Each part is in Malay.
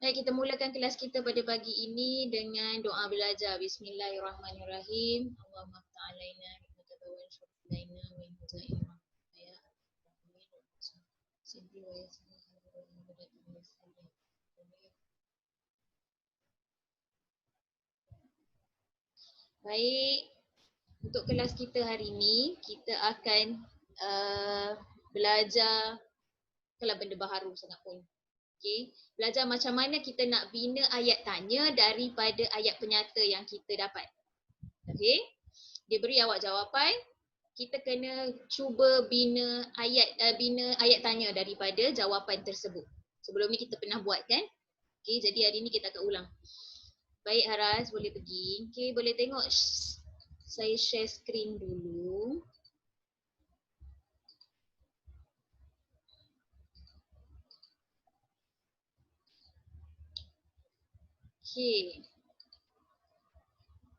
Baik, kita mulakan kelas kita pada pagi ini dengan doa belajar. Bismillahirrahmanirrahim. Allahumma ta'alaina hikmatan wa syurulaina wa inhuzaina wa ya. Sindi wa yasmi Baik, untuk kelas kita hari ini, kita akan belajar kalau benda baharu sangat pun. Okay. Belajar macam mana kita nak bina ayat tanya daripada ayat penyata yang kita dapat. Okay. Dia beri awak jawapan, kita kena cuba bina ayat tanya daripada jawapan tersebut. Sebelum ni kita pernah buat kan? Okay, jadi hari ni kita akan ulang. Baik Haras, boleh pergi. Okay, boleh tengok saya share screen dulu. Okay.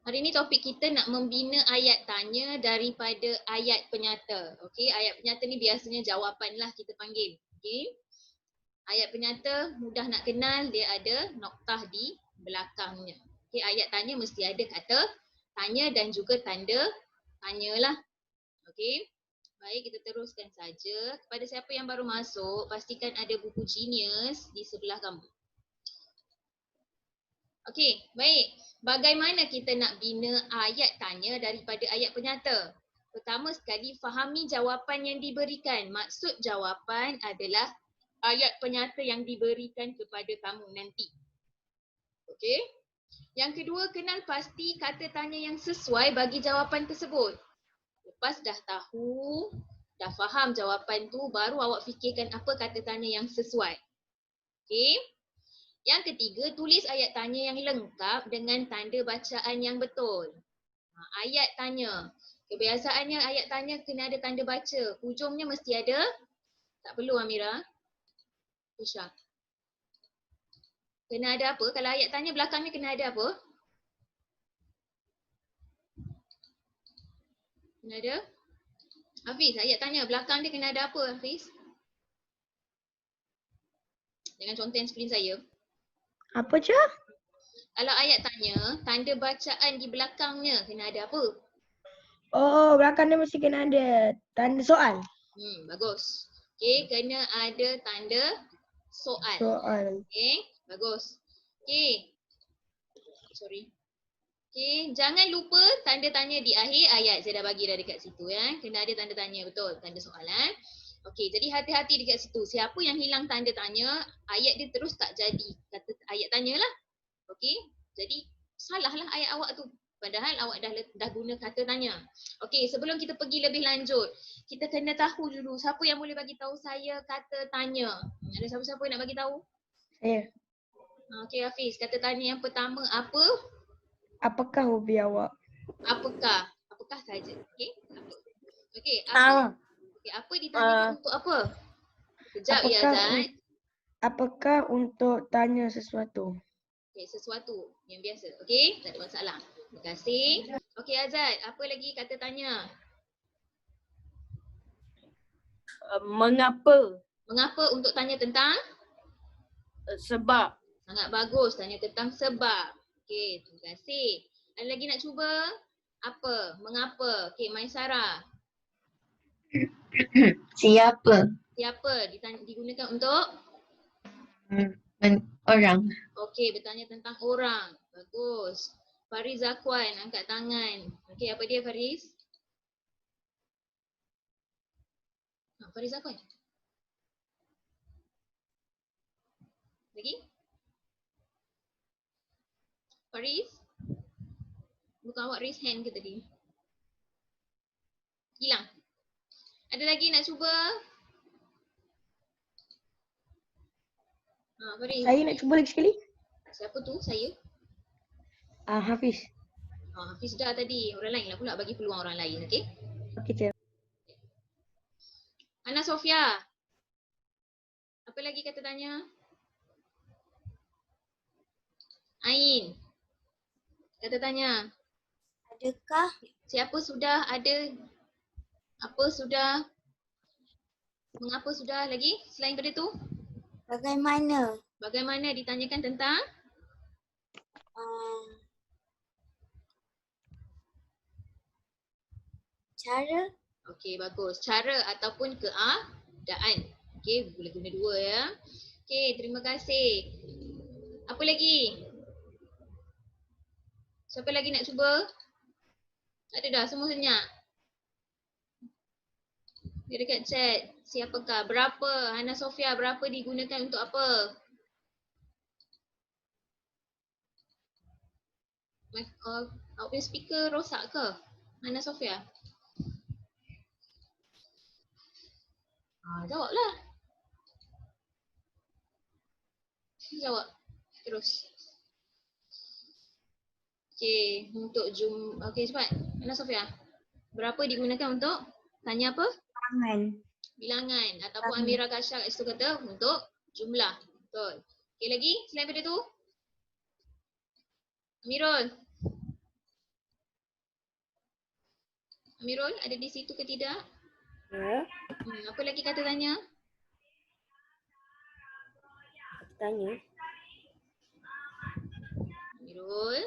Hari ni topik kita nak membina ayat tanya daripada ayat penyata. Okey, ayat penyata ni biasanya jawapan lah kita panggil. Okey. Ayat penyata mudah nak kenal, dia ada noktah di belakangnya. Okey, ayat tanya mesti ada kata tanya dan juga tanda tanyalah. Okey. Baik, kita teruskan saja. Kepada siapa yang baru masuk, pastikan ada buku Genius di sebelah kamu. Okey, baik. Bagaimana kita nak bina ayat tanya daripada ayat penyata? Pertama sekali, fahami jawapan yang diberikan. Maksud jawapan adalah ayat penyata yang diberikan kepada kamu nanti. Okey. Yang kedua, kenal pasti kata tanya yang sesuai bagi jawapan tersebut. Lepas dah tahu, dah faham jawapan tu, baru awak fikirkan apa kata tanya yang sesuai. Okey. Yang ketiga, tulis ayat tanya yang lengkap dengan tanda bacaan yang betul. Ayat tanya. Kebiasaannya ayat tanya kena ada tanda baca. Hujungnya mesti ada. Tak perlu Amira. Isha. Kena ada apa? Kalau ayat tanya belakangnya kena ada apa? Kena ada? Hafiz, ayat tanya belakang dia kena ada apa Hafiz? Dengan contoh screen saya. Apa je? Kalau ayat tanya, tanda bacaan di belakangnya kena ada apa? Oh, belakang dia mesti kena ada tanda soal. Bagus. Okey, kena ada tanda soal. Okey, bagus. Okey. Sorry. Okey, jangan lupa tanda tanya di akhir ayat. Saya dah bagi dah dekat situ ya. Kena ada tanda tanya, betul, tanda soalan. Okey, jadi hati-hati dekat situ. Siapa yang hilang tanda tanya, ayat dia terus tak jadi kata ayat tanya lah. Okey, jadi salahlah ayat awak tu. Padahal awak dah guna kata tanya. Okey, sebelum kita pergi lebih lanjut, kita kena tahu dulu siapa yang boleh bagi tahu saya kata tanya. Ada siapa-siapa yang nak bagi tahu? Saya. Okey Hafiz, kata tanya yang pertama apa? Apakah hobi awak? Apakah? Apakah saja. Okey? Apa? Okey, apa? Okey, apa ditanyakan untuk apa? Kejap ya Azad. Apakah untuk tanya sesuatu? Okey, sesuatu yang biasa. Okey, tak ada masalah. Terima kasih. Okey Azad, apa lagi kata tanya? Mengapa? Mengapa untuk tanya tentang? Sebab. Sangat bagus, tanya tentang sebab. Okey, terima kasih. Ada lagi nak cuba? Apa? Mengapa? Okey, Maisara. Siapa? Siapa digunakan untuk? Orang. Okey, bertanya tentang orang. Bagus. Fariz Zakwan, angkat tangan. Okey, apa dia Fariz? Fariz Zakwan. Lagi? Fariz? Bukan awak raise hand ke tadi? Hilang. Ada lagi nak cuba? Fariz. Saya nak cuba lagi sekali. Siapa tu? Saya? Hafiz. Hafiz dah tadi. Orang lain lah pula, bagi peluang orang lain. Okey? Okey, Cik. Ana Sofia. Apa lagi kata tanya? Ain. Kata tanya. Adakah? Siapa sudah ada? Apa sudah? Mengapa sudah lagi? Selain daripada tu? Bagaimana? Bagaimana ditanyakan tentang? Cara? Okey, bagus. Cara ataupun keadaan. Okey, boleh guna dua ya. Okey, terima kasih. Apa lagi? Siapa lagi nak cuba? Tak ada dah, semua senyap. Dia dekat chat. Siapakah? Berapa? Hana Sofia, berapa digunakan untuk apa? Awak punya speaker rosak ke? Hana Sofia? Jawablah. Jawab. Terus. Okey, untuk okey cepat. Hana Sofia. Berapa digunakan untuk? Tanya apa? Tangan. Bilangan. Ataupun Amira Kasha kat situ kata untuk jumlah. Betul. Okey lagi selain daripada tu? Amirul. Amirul ada di situ ke tidak? Ya, Apa lagi kata tanya? tanya. Amirul.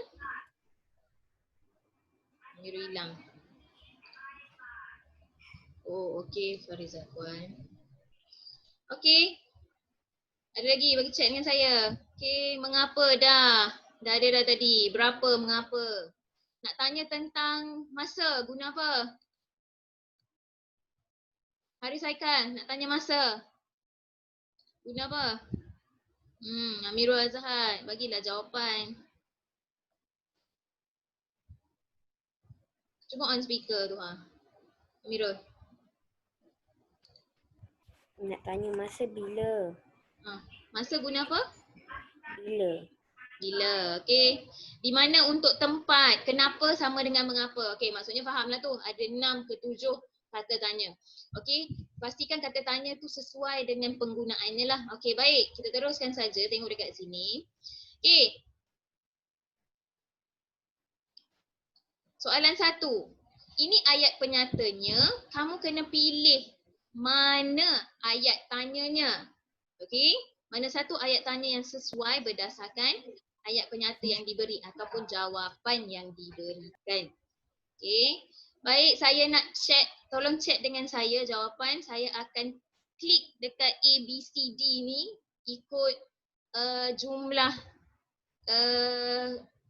Amirul hilang. Oh, okey Fariza Puan. Okey. Ada lagi bagi chat dengan saya. Okey, mengapa dah? Dah ada dah tadi. Berapa, mengapa? Nak tanya tentang masa, guna apa? Haris Haikal, nak tanya masa. Guna apa? Amirul Azhar, bagilah jawapan. Cuba on speaker tu Amirul. Nak tanya masa bila? Masa guna apa? Bila? Bila. Okey. Di mana untuk tempat? Kenapa sama dengan mengapa? Okey, maksudnya fahamlah tu. Ada 6 ke 7 kata tanya. Okey, pastikan kata tanya tu sesuai dengan penggunaannya lah. Okey, baik. Kita teruskan saja. Tengok dekat sini. Okey. Soalan 1. Ini ayat penyatanya. Kamu kena pilih mana ayat tanyanya. Okey. Mana satu ayat tanya yang sesuai berdasarkan ayat penyata yang diberi ataupun jawapan yang diberikan. Okey. Baik, saya nak check, tolong check dengan saya jawapan. Saya akan klik dekat A, B, C, D ni ikut jumlah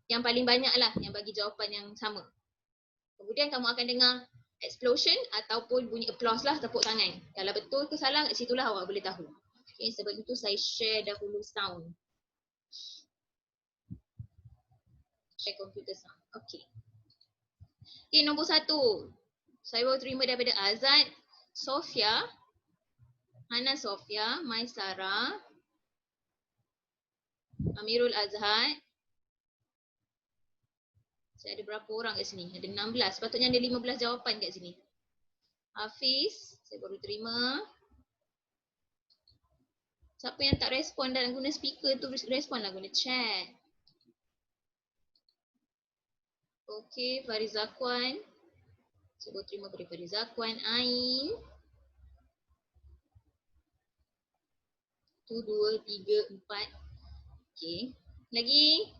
yang paling banyak lah yang bagi jawapan yang sama. Kemudian kamu akan dengar explosion ataupun bunyi applause lah, tepuk tangan. Kalau betul ke salah, kat situlah awak boleh tahu. Okay, sebab itu saya share dahulu sound. Share computer sound. Okay. Okay, nombor 1. Saya baru terima daripada Azad, Sofia, Hana Sofia, Maisara, Amirul Azhar. Saya ada berapa orang kat sini? Ada 16. Sepatutnya ada 15 jawapan kat sini. Hafiz, saya baru terima. Siapa yang tak respon dan guna speaker tu responlah guna chat. Okey, Fariza Kwan. Saya baru terima dari Fariza Kwan. Ain. 1, 2, 3, 4. Okey. Lagi.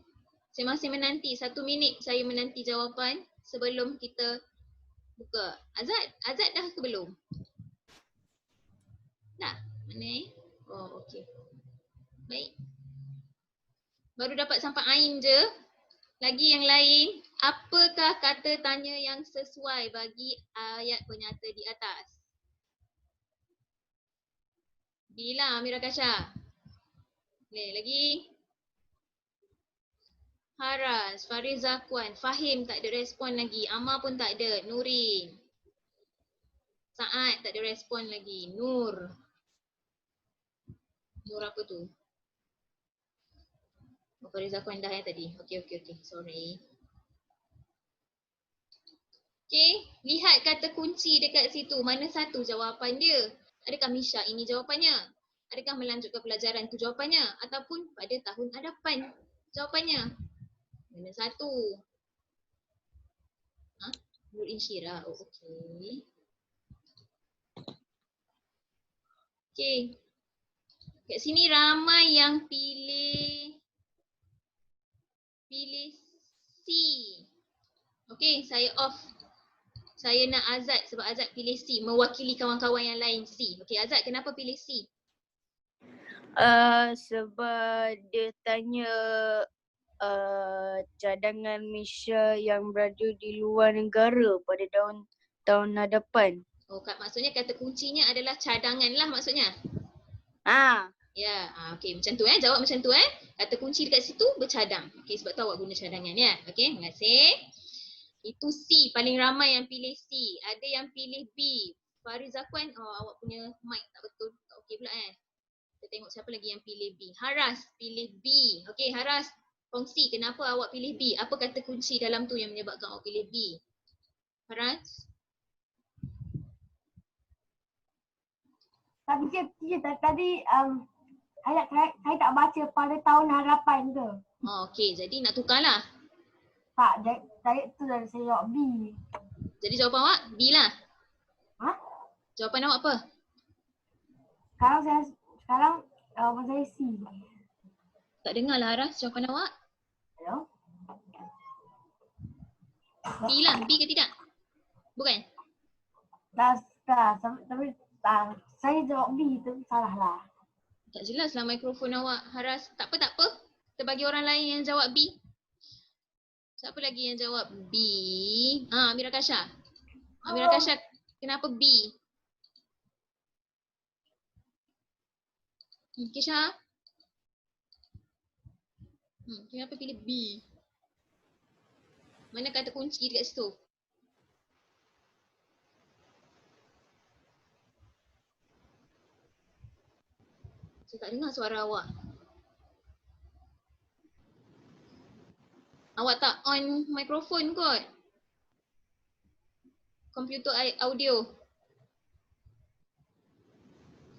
Saya masih menanti. 1 minit saya menanti jawapan sebelum kita buka. Azad dah ke belum? Dah? Mana Oh, okey. Baik. Baru dapat sampai Ain je. Lagi yang lain, apakah kata tanya yang sesuai bagi ayat penyata di atas? Bila Amira Kasha. Okay, lagi. Haras, Fariza Kwan, Fahim tak ada respon lagi. Amar pun tak ada. Nurin. Saad tak ada respon lagi. Nur. Nur apa tu? Fariza Kwan dah tadi. Okey. Sorry. Okey, lihat kata kunci dekat situ. Mana satu jawapan dia? Adakah Misha ini jawapannya? Adakah melanjutkan pelajaran itu jawapannya? Ataupun pada tahun hadapan jawapannya? Mana satu? Nur Insyirah. Oh, okey. Okey. Kat sini ramai yang pilih C. Okey, saya off. Saya nak Azad sebab Azad pilih C, mewakili kawan-kawan yang lain C. Okey, Azad kenapa pilih C? Sebab dia tanya cadangan Malaysia yang berada di luar negara pada tahun hadapan. Oh, maksudnya kata kuncinya adalah cadangan lah maksudnya. Ya, okey macam tu jawab macam tu Kata kunci dekat situ bercadang. Okey, sebab tu awak guna cadangan ya. Okey, terima kasih. Itu C, paling ramai yang pilih C. Ada yang pilih B. Fariz Zakwan, awak punya mic tak betul. Tak okey pula Kita tengok siapa lagi yang pilih B. Haras pilih B. Okey, Haras kongsi kenapa awak pilih B? Apa kata kunci dalam tu yang menyebabkan awak pilih B? Haras? Tapi tadi ayat saya tak baca pada tahun harapan tu. Okey, jadi nak tukarlah. Tak, saya tu dari saya jawab B. Jadi jawapan awak B lah. Ha? Jawapan awak apa? Sekarang jawapan saya C. Tak dengar lah Haras jawapan awak. Hello? B lah, B ke tidak? Bukan? Tapi saya jawab B tu salah lah. Tak jelas lah mikrofon awak Haras. Tak apa. Kita bagi orang lain yang jawab B. Siapa lagi yang jawab B? Amira Kasha. Amira Kasha, kenapa B? Kisha? Kenapa pilih B? Mana kata kunci dekat situ? Saya tak dengar suara awak. Awak tak on mikrofon kot. Komputer audio.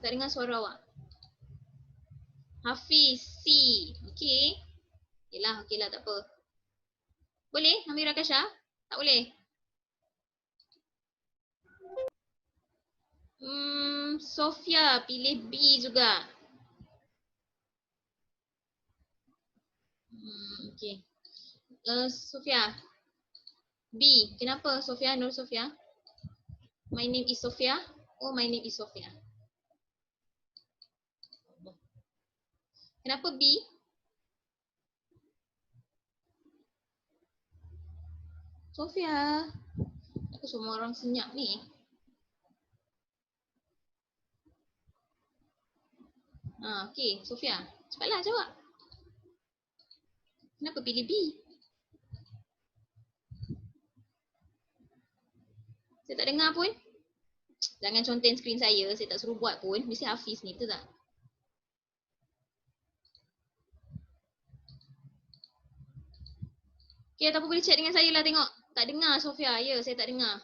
Tak dengar suara awak. Hafiz C. Okey. Okeylah tak apa. Boleh Amira Kasha? Tak boleh? Sofia pilih B juga. Okey. Sofia. B. Kenapa Sofia? Nur Sofia? My name is Sofia. Oh, my name is Sofia. Kenapa B? Sofia. Aku semua orang senyap ni. Okey, Sofia. Cepatlah jawab. Kenapa pilih B? Saya tak dengar pun. Jangan conten skrin saya tak suruh buat pun. Mesti Hafiz ni, betul tak? Okay, ataupun boleh chat dengan saya lah tengok. Tak dengar Sofia, ya saya tak dengar.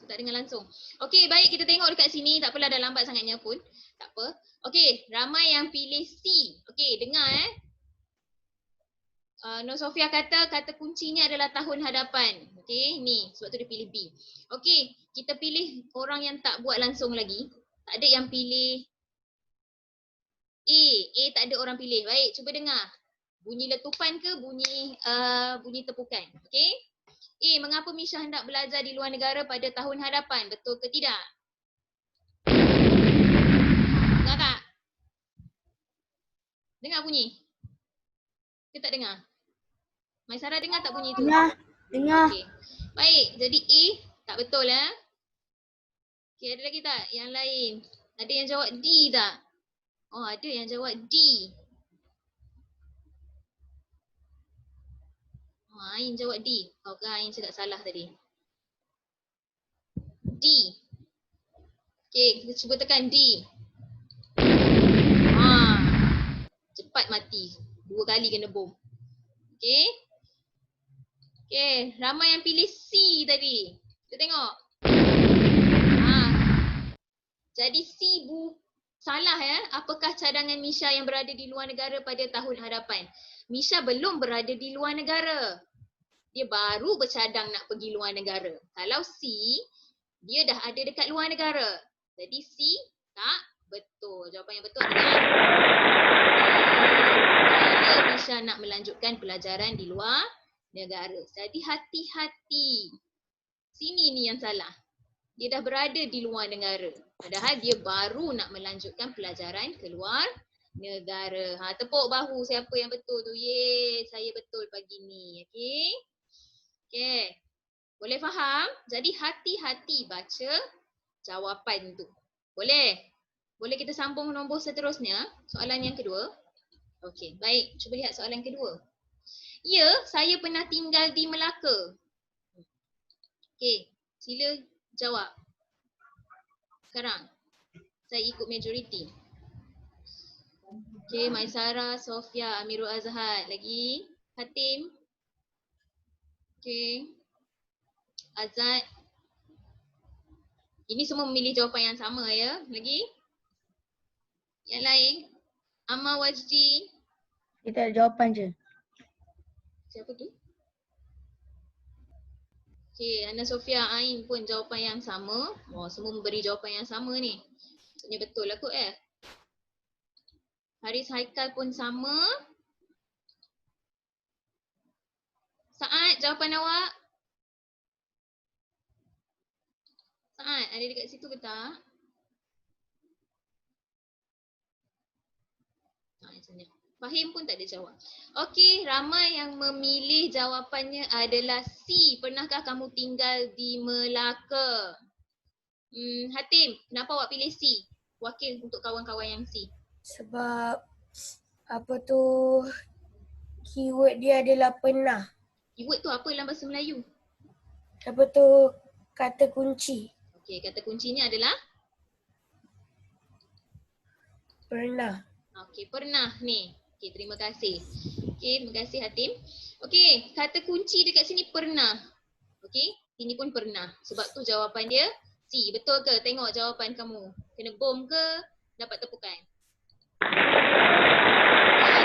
Saya tak dengar langsung. Okay, baik kita tengok dekat sini. Tak apalah dah lambat sangatnya pun. Tak apa. Okay, ramai yang pilih C. Okay, dengar Nur Sofia kata kuncinya adalah tahun hadapan. Okey, ni sebab tu dia pilih B. Okey, kita pilih orang yang tak buat langsung lagi. Tak ada yang pilih A. A tak ada orang pilih. Baik, cuba dengar. Bunyi letupan ke bunyi tepukan? Okey. A, mengapa Misha hendak belajar di luar negara pada tahun hadapan? Betul ke tidak? Dengar tak? Dengar bunyi? Ke tak dengar? Maisara dengar tak bunyi tu? Dengar. Okay. Baik, jadi A tak betul Okay, ada lagi tak yang lain? Ada yang jawab D tak? Oh, ada yang jawab D. Ain jawab D. Ke Ain cakap salah tadi? D. Okay, kita cuba tekan D. Cepat mati. 2 kali kena bom. Okay. Okay, ramai yang pilih C tadi. Kita tengok. Jadi C salah Apakah cadangan Misha yang berada di luar negara pada tahun hadapan? Misha belum berada di luar negara. Dia baru bercadang nak pergi luar negara. Kalau C, dia dah ada dekat luar negara. Jadi C tak Betul. Jawapan yang betul adalah Bila Misha nak melanjutkan pelajaran di luar negara. Jadi hati-hati. Sini ni yang salah. Dia dah berada di luar negara. Padahal dia baru nak melanjutkan pelajaran ke luar negara. Tepuk bahu siapa yang betul tu. Yeay, saya betul pagi ni. Okey. Okey. Boleh faham? Jadi hati-hati baca jawapan tu. Boleh? Boleh kita sambung nombor seterusnya. Soalan yang kedua. Okey, baik. Cuba lihat soalan kedua. Ya, saya pernah tinggal di Melaka. Okey, sila jawab. Sekarang. Saya ikut majoriti. Okey, Maisara, Sofia, Amirul Azhar. Lagi? Hatim. Okey. Azad. Ini semua memilih jawapan yang sama ya. Lagi? Yang lain? Amal Wajdi. Kita ada jawapan je. Siapa tu? Okey, Ana Sofia, Ain pun jawapan yang sama. Oh, semua memberi jawapan yang sama ni. Maksudnya betul lah kot Haris Haikal pun sama. Saad, jawapan awak? Saad, ada dekat situ ke tak? Fahim pun tak ada jawab. Okey, ramai yang memilih jawapannya adalah C. Pernahkah kamu tinggal di Melaka? Hatim, kenapa awak pilih C? Wakil untuk kawan-kawan yang C. Sebab apa tu keyword dia adalah pernah. Keyword tu apa dalam bahasa Melayu? Apa tu kata kunci. Okey, kata kuncinya adalah? Pernah. Okey, pernah ni. Okey, terima kasih. Okey, terima kasih Hatim. Okey, kata kunci dekat sini pernah. Okey, ini pun pernah. Sebab tu jawapan dia C. Betul ke? Tengok jawapan kamu. Kena bom ke? Dapat tepukan.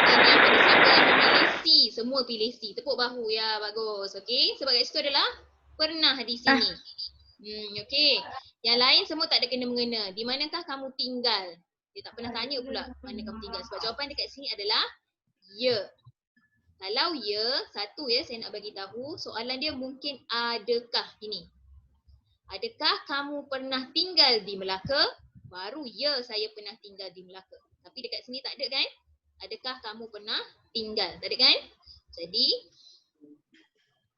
Ini pada siapa yang memilih C? Semua pilih C. Tepuk bahu ya, bagus. Okey, sebab kat situ adalah pernah di sini. Okey. Yang lain semua tak ada kena-mengena. Di manakah kamu tinggal? Dia tak pernah tanya pula mana kamu tinggal. Sebab jawapan dekat sini adalah ya. Kalau ya, satu ya saya nak bagi tahu, soalan dia mungkin adakah ini. Adakah kamu pernah tinggal di Melaka? Baru ya saya pernah tinggal di Melaka. Tapi dekat sini tak ada kan? Adakah kamu pernah tinggal? Tak ada kan? Jadi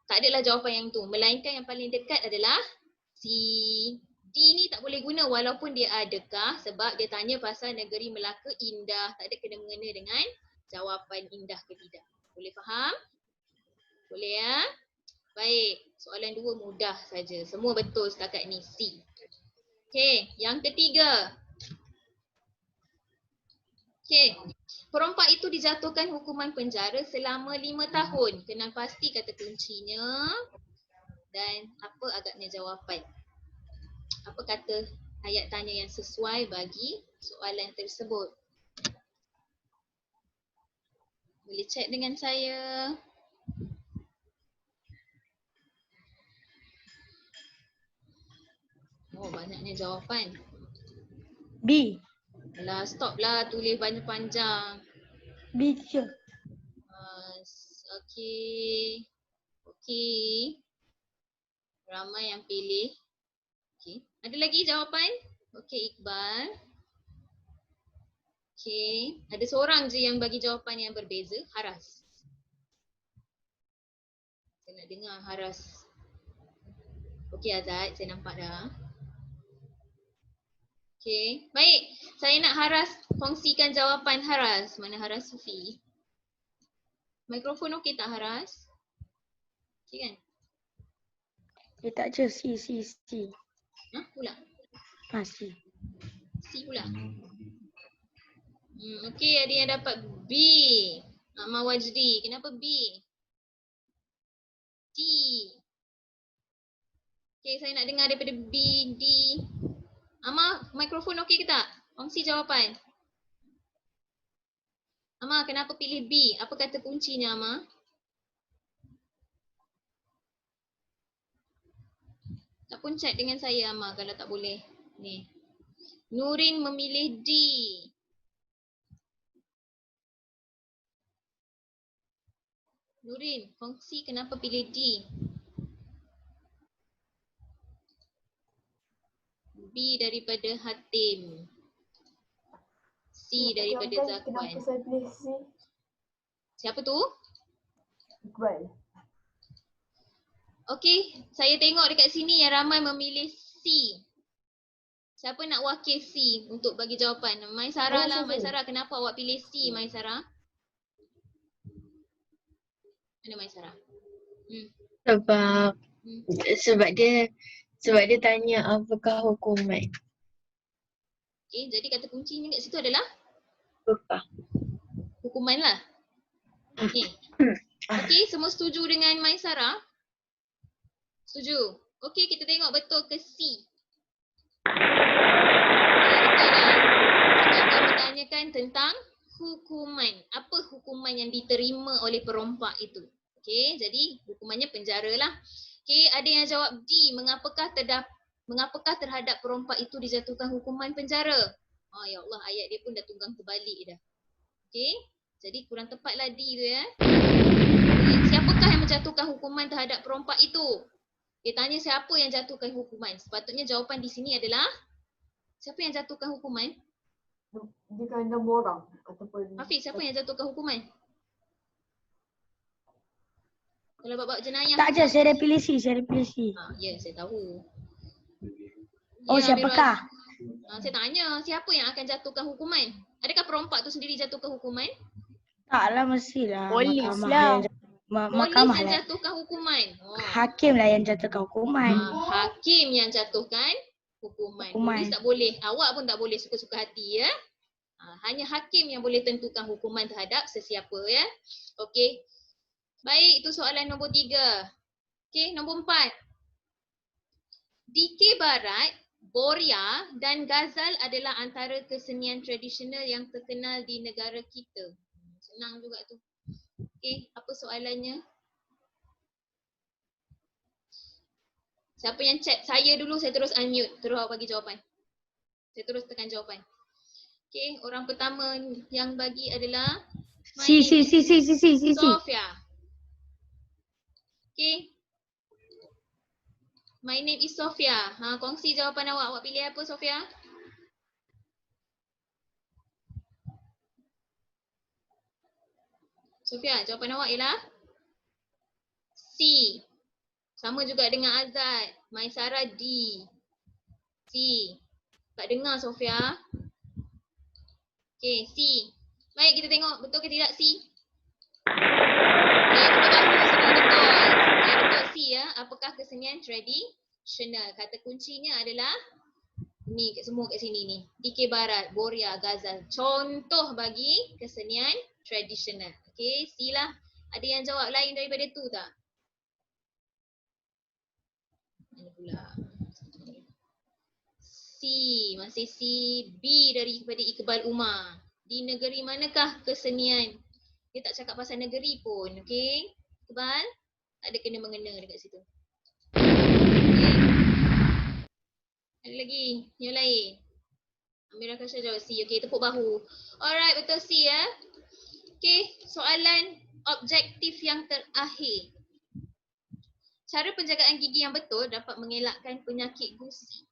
tak adalah jawapan yang tu. Melainkan yang paling dekat adalah C. D ni tak boleh guna walaupun dia adakah sebab dia tanya pasal negeri Melaka indah. Tak ada kena-mengena dengan jawapan indah ke tidak. Boleh faham? Boleh ya? Baik, soalan 2 mudah saja. Semua betul setakat ni C. Okey, yang ketiga. Okey, perompak itu dijatuhkan hukuman penjara selama 5 tahun. Kenal pasti kata kuncinya dan apa agaknya jawapan. Apa kata ayat tanya yang sesuai bagi soalan tersebut? Boleh chat dengan saya. Oh, banyaknya jawapan. B. Alah, stop lah tulis banyak panjang. B teacher. Okey. Okey. Ramai yang pilih. Okey. Ada lagi jawapan? Okey, Iqbal. Okey. Ada seorang je yang bagi jawapan yang berbeza. Haras. Saya nak dengar Haras. Okey Azad, saya nampak dah. Okey. Baik. Saya nak Haras kongsikan jawapan Haras. Mana Haras Sufi? Mikrofon okey tak Haras? Okey kan? Dia tak je C. Pula? C. C pula. Okey, ada yang dapat B. Amal Wajdi. Kenapa B? D. Okey, saya nak dengar daripada B, D. Amal, mikrofon okey ke tak? Kongsi jawapan. Amal, kenapa pilih B? Apa kata kuncinya, Amal? Tak pun chat dengan saya, Amal, kalau tak boleh. Ni. Nurin memilih D. Nurin, kongsi kenapa pilih D? B daripada Hatim. C daripada Zakwan. Kenapa saya pilih C? Siapa tu? Iqbal. Okey, saya tengok dekat sini yang ramai memilih C. Siapa nak wakil C untuk bagi jawapan? Maisara lah. Maisara, kenapa awak pilih C, Maisara? Mana Maisara? Sebab Hmm. sebab dia tanya apakah hukuman. Okey, jadi kata kuncinya kat situ adalah Apakah? hukuman lah. Okey. Okey, semua setuju dengan Maisara? Setuju? Okey, kita tengok betul ke C. Betul lah. Sebab dia menanyakan tentang hukuman. Apa hukuman yang diterima oleh perompak itu? Okey, jadi hukumannya penjara lah. Okey, ada yang jawab D. Mengapakah terhadap perompak itu dijatuhkan hukuman penjara? Ya Allah, ayat dia pun dah tunggang terbalik dah. Okey, jadi kurang tepatlah D tu ya. Siapakah yang menjatuhkan hukuman terhadap perompak itu? Dia tanya siapa yang jatuhkan hukuman. Sepatutnya jawapan di sini adalah siapa yang jatuhkan hukuman? Jika ada orang ataupun Hafiz, siapa yang jatuhkan hukuman? Kalau bab-bab jenayah. Tak je, saya dah pilih C, saya dah pilih C. Ya, saya tahu. Oh, Ya, siapakah? Saya tanya, siapa yang akan jatuhkan hukuman? Adakah perompak tu sendiri jatuhkan hukuman? Taklah, mestilah. Polis Mahkamah lah. yang Polis mahkamah yang lah. jatuhkan hukuman. Hakim lah yang jatuhkan hukuman. Hakim yang jatuhkan hukuman. Polis tak boleh. Awak pun tak boleh suka-suka hati ya. Hanya hakim yang boleh tentukan hukuman terhadap sesiapa ya. Okey. Baik, itu soalan nombor 3. Okey, nombor 4. Di K Barat, Boria dan Ghazal adalah antara kesenian tradisional yang terkenal di negara kita. Senang juga tu. Okey, apa soalannya? Siapa yang chat saya dulu, saya terus unmute. Terus awak bagi jawapan. Saya terus tekan jawapan. Okey, orang pertama yang bagi adalah C. Sofia. Okey. My name is Sofia. Kongsi jawapan awak. Awak pilih apa, Sofia? Sofia, jawapan awak ialah C. Sama juga dengan Azad. Maisara D. C. Tak dengar, Sofia. Okey, C. Baik, kita tengok betul ke tidak C. Okey, tepuk bahu semua betul. Okey, betul C ya. Apakah kesenian tradisional? Kata kuncinya adalah ni semua kat sini ni. DK Barat, Boria, Ghazal. Contoh bagi kesenian tradisional. Okey, C lah. Ada yang jawab lain daripada tu tak? Mana pula? C, masih C. B daripada Iqbal Umar. Di negeri manakah kesenian? Dia tak cakap pasal negeri pun, okey? Iqbal, tak ada kena-mengena dekat situ. Okay. Ada lagi yang lain? Amirah Kasha jawab C. Okey, tepuk bahu. Alright, betul C ya. Okey, soalan objektif yang terakhir. Cara penjagaan gigi yang betul dapat mengelakkan penyakit gusi.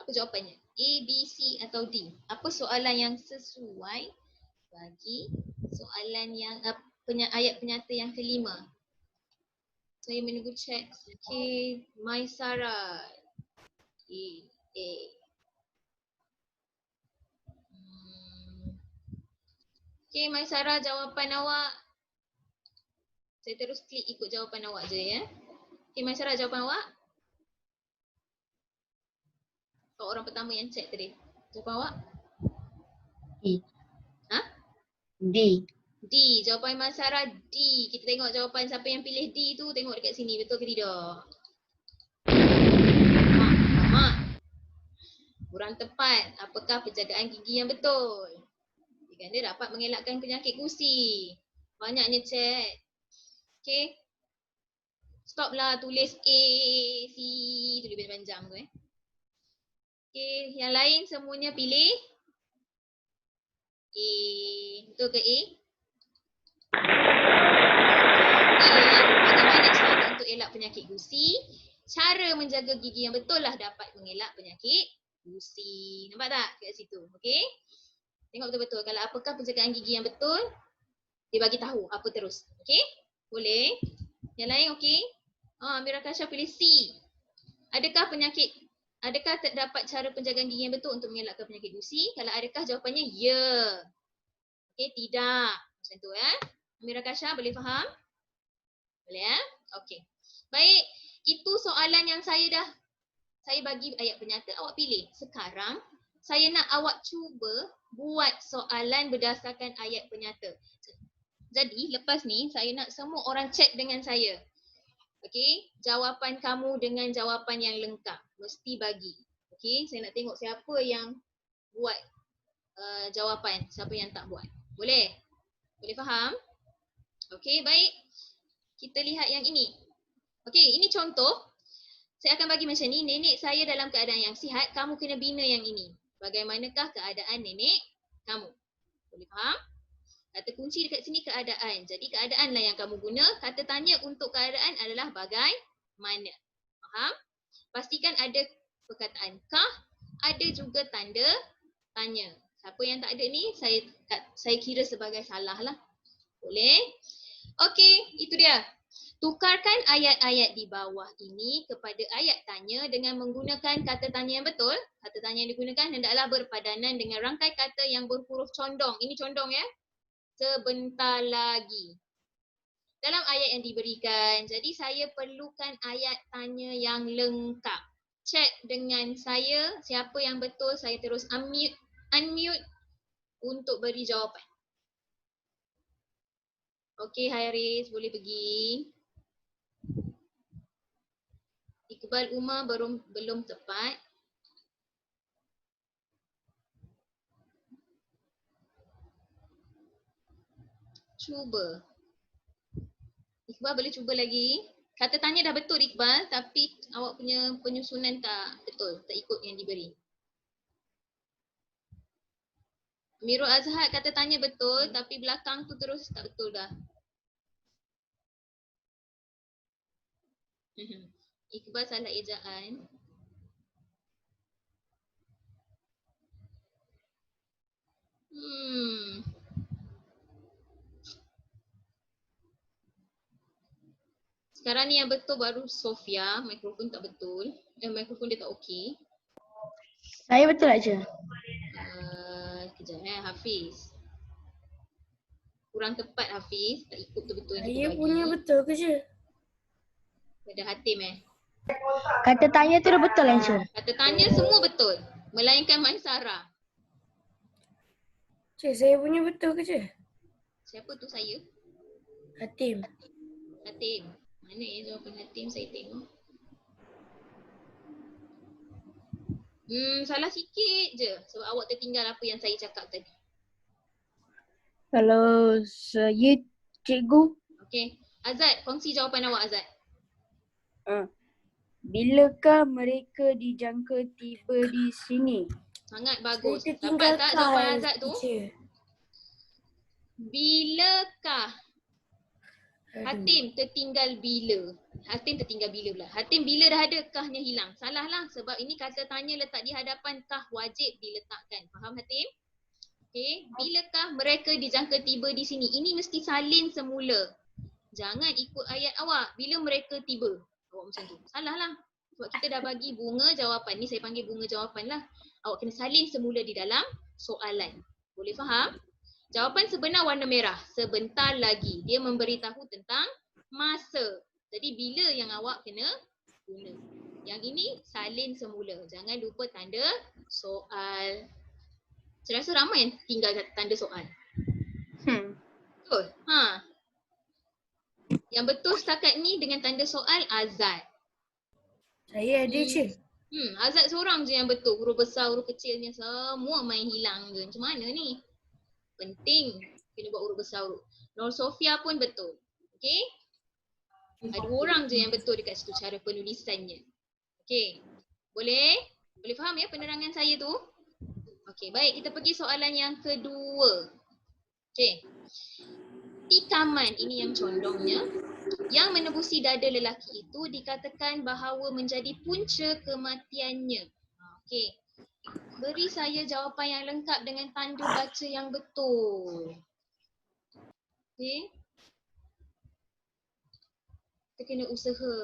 Apa jawapannya? A, B, C atau D? Apa soalan yang sesuai bagi soalan yang ayat penyata yang kelima? Saya menunggu chat. Okay, Maisara. Okay, Maisara, jawapan awak. Saya terus klik ikut jawapan awak je ya. Okay, Maisara, jawapan awak? Orang pertama yang chat tadi. Jawapan awak? D. Ha? D. D. Jawapan Maisara D. Kita tengok jawapan siapa yang pilih D tu. Tengok dekat sini. Betul ke tidak? Mak. Kurang tepat. Apakah penjagaan gigi yang betul? Dia dapat mengelakkan penyakit gusi. Banyaknya chat. Okay. Stop lah tulis A, C. Tulis panjang tu Okey, yang lain semuanya pilih A. Betul ke A? A ya. Bagaimana cara untuk elak penyakit gusi? Cara menjaga gigi yang betul lah dapat mengelak penyakit gusi. Nampak tak kat situ? Okey. Tengok betul-betul. Kalau apakah penjagaan gigi yang betul, dia bagi tahu apa terus. Okey? Boleh? Yang lain okey? Amira Kasha pilih C. Adakah terdapat cara penjagaan gigi yang betul untuk mengelakkan penyakit gusi? Kalau adakah jawapannya ya. Okey, tidak. Macam tu ya. Amira Kasha boleh faham? Boleh ya? Okey. Baik, itu soalan yang saya bagi ayat penyata, awak pilih. Sekarang saya nak awak cuba buat soalan berdasarkan ayat penyata. Jadi lepas ni saya nak semua orang check dengan saya. Okey, jawapan kamu dengan jawapan yang lengkap mesti bagi. Okey, saya nak tengok siapa yang buat jawapan, siapa yang tak buat. Boleh? Boleh faham? Okey, baik. Kita lihat yang ini. Okey, ini contoh. Saya akan bagi macam ni, nenek saya dalam keadaan yang sihat, kamu kena bina yang ini. Bagaimanakah keadaan nenek kamu? Boleh faham? Kata kunci dekat sini keadaan. Jadi keadaanlah yang kamu guna. Kata tanya untuk keadaan adalah bagaimana. Faham? Pastikan ada perkataan kah, ada juga tanda tanya. Siapa yang tak ada ni, saya kira sebagai salah lah. Boleh? Okey, itu dia. Tukarkan ayat-ayat di bawah ini kepada ayat tanya dengan menggunakan kata tanya yang betul. Kata tanya yang digunakan hendaklah berpadanan dengan rangkai kata yang berhuruf condong. Ini condong ya. Sebentar lagi. Dalam ayat yang diberikan, jadi saya perlukan ayat tanya yang lengkap. Cek dengan saya, siapa yang betul, saya terus unmute untuk beri jawapan. Okey Hairis, boleh pergi. Iqbal Umar belum tepat. Cuba. Iqbal boleh cuba lagi. Kata tanya dah betul Iqbal, tapi awak punya penyusunan tak betul, tak ikut yang diberi. Amirul Azhar kata tanya betul, tapi belakang tu terus tak betul dah. Iqbal salah ejaan. Sekarang ni yang betul baru Sofia, mikrofon tak betul. Mikrofon dia tak okey. Saya betul aja. Kejap Hafiz. Kurang tepat Hafiz, tak ikut betul-betul yang kita Saya bagi. punya betul ke je? Pada Hatim Kata tanya tu dah betul answer. Kata tanya semua betul. Melainkan Maisara. Cik, saya punya betul ke je? Siapa tu saya? Hatim. Hatim. Mana jawapan Hatim saya tengok. Salah sikit je sebab awak tertinggal apa yang saya cakap tadi. Kalau saya cikgu, Okey. Azad, kongsi jawapan awak Azad. bilakah mereka dijangka tiba di sini? Sangat bagus. Saya Dapat tak jawapan Azad tu? teacher. Bilakah? Aduh. Hatim tertinggal bila? Hatim tertinggal bila pula? Hatim bila dah ada kahnya hilang? Salah lah sebab ini kata tanya letak di hadapan kah wajib diletakkan. Faham Hatim? Okey, bilakah mereka dijangka tiba di sini? Ini mesti salin semula. Jangan ikut ayat awak. Bila mereka tiba? Awak macam tu. Salah lah. Sebab kita dah bagi bunga jawapan. Ni saya panggil bunga jawapan lah. Awak kena salin semula di dalam soalan. Boleh faham? Jawapan sebenar warna merah. Sebentar lagi. Dia memberitahu tentang masa. Jadi bila yang awak kena guna. Yang ini salin semula. Jangan lupa tanda soal. Saya rasa ramai yang tinggal tanda soal. Betul? Yang betul setakat ni dengan tanda soal Azad. Saya ada je. Azad seorang je yang betul. Huruf besar, huruf kecilnya semua main hilang je. Macam mana ni? Penting kena buat huruf besar. Nur Sofia pun betul. Okey? Ada orang je yang betul dekat situ cara penulisannya. Okey. Boleh? Boleh faham ya penerangan saya tu? Okey, baik, kita pergi soalan yang kedua. Okey. Tikaman, ini yang condongnya, yang menembusi dada lelaki itu dikatakan bahawa menjadi punca kematiannya. Okey. Beri saya jawapan yang lengkap dengan tanda baca yang betul. Okey. Kita kena usaha.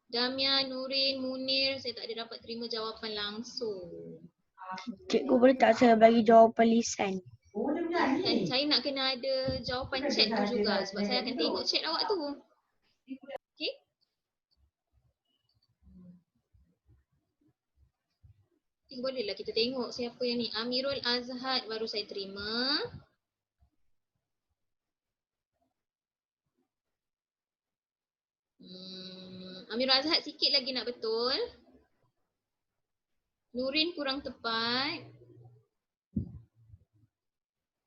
Damia, Nurin, Munir, saya tak ada dapat terima jawapan langsung. Cikgu boleh tak saya bagi jawapan lisan? Dan saya nak kena ada jawapan chat tu juga sebab saya akan tengok chat awak tu. Okey? Bolehlah kita tengok siapa yang ni. Amirul Azhad baru saya terima. Amirul Azhad sikit lagi nak betul. Nurin kurang tepat.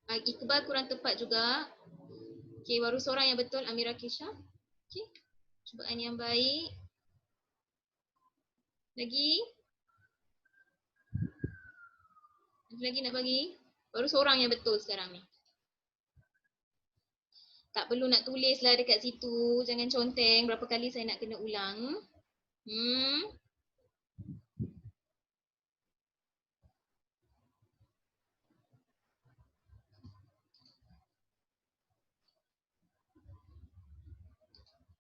Iqbal kurang tepat juga. Okey, baru seorang yang betul, Amira Kisha. Okey. Cubaan yang baik. Lagi? Ada lagi nak bagi? Baru seorang yang betul sekarang ni. Tak perlu nak tulis lah dekat situ. Jangan conteng. Berapa kali saya nak kena ulang.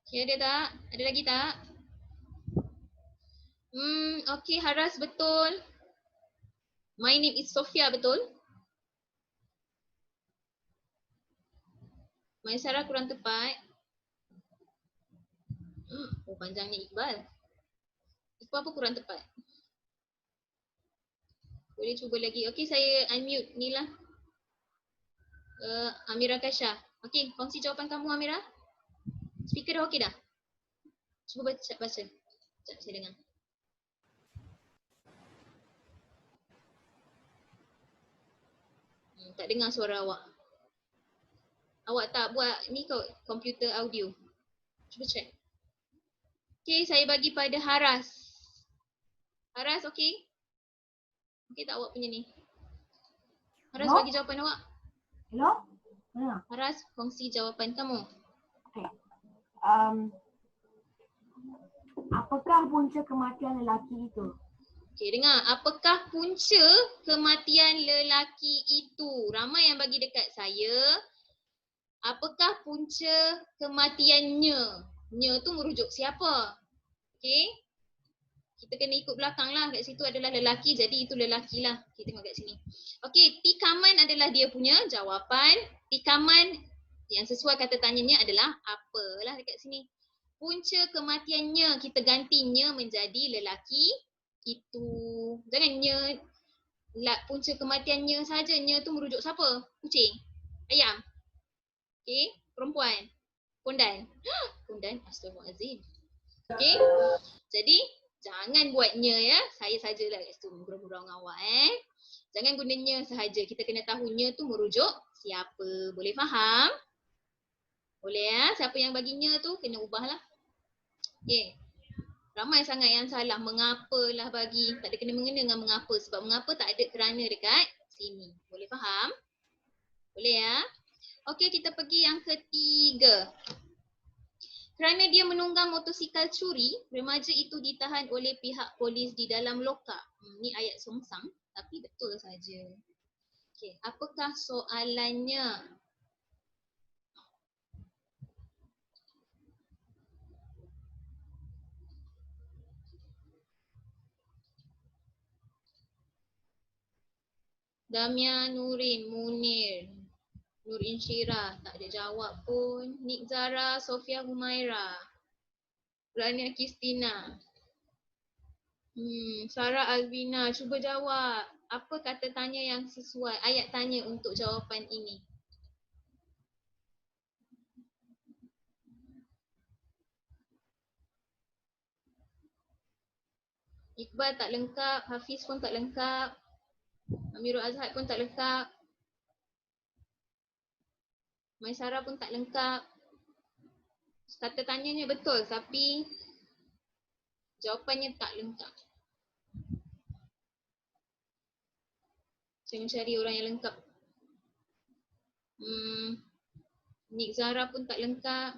Okay, ada tak? Ada lagi tak? Okay, Haras betul. My name is Sofia, betul? Maisara kurang tepat. Oh, panjangnya Iqbal. Iqbal apa kurang tepat? Boleh cuba lagi. Okay, saya unmute ni lah. Amira Kasha. Okay, kongsi jawapan kamu, Amira. Speaker dah okey dah? Cuba baca. Sekejap saya dengar. Tak dengar suara awak. Awak tak buat ni kot, komputer audio. Cuba check. Okay, saya bagi pada Haras. Haras okey? Okey tak awak punya ni? Haras Hello? bagi jawapan awak. Hello? Dengar? Haras, kongsi jawapan kamu. Okay. Apakah punca kematian lelaki itu? Okey, dengar. Apakah punca kematian lelaki itu? Ramai yang bagi dekat saya. Apakah punca kematiannya? Nya tu merujuk siapa? Okey. Kita kena ikut belakang lah. Kat situ adalah lelaki, jadi itu lelaki lah. Kita tengok kat sini. Okey, tikaman adalah dia punya jawapan. Tikaman yang sesuai kata tanyanya adalah apalah dekat sini. Punca kematiannya, kita gantinya menjadi lelaki itu. Jangan nya, punca kematiannya saja. Nya tu merujuk siapa? Kucing? Ayam? Okey, perempuan? Pondan? Pondan? Astaghfirullahaladzim. Okey, jadi jangan buatnya ya. Saya sajalah kat situ gurau-gurau dengan awak Jangan gunanya sahaja. Kita kena tahunya tu merujuk siapa. Boleh faham? Boleh ya. Siapa yang baginya tu kena ubahlah. Okey. Ramai sangat yang salah. Mengapalah bagi. Tak ada kena mengena dengan mengapa. Sebab mengapa tak ada kerana dekat sini. Boleh faham? Boleh ya. Okey, kita pergi yang ketiga. Kerana dia menunggang motosikal curi, remaja itu ditahan oleh pihak polis di dalam lokap. Ni ayat songsang tapi betul saja. Okey, apakah soalannya? Damia, Nurin, Munir, Nurin Syirah, tak ada jawab pun. Nik Zara, Sofia Humaira, Rania Kristina. Sarah Alvina, cuba jawab. Apa kata tanya yang sesuai, ayat tanya untuk jawapan ini? Iqbal tak lengkap, Hafiz pun tak lengkap, Amirul Azhad pun tak lengkap, Maisara pun tak lengkap. Kata tanyanya betul tapi jawapannya tak lengkap. Saya mencari orang yang lengkap. Nik Zara pun tak lengkap.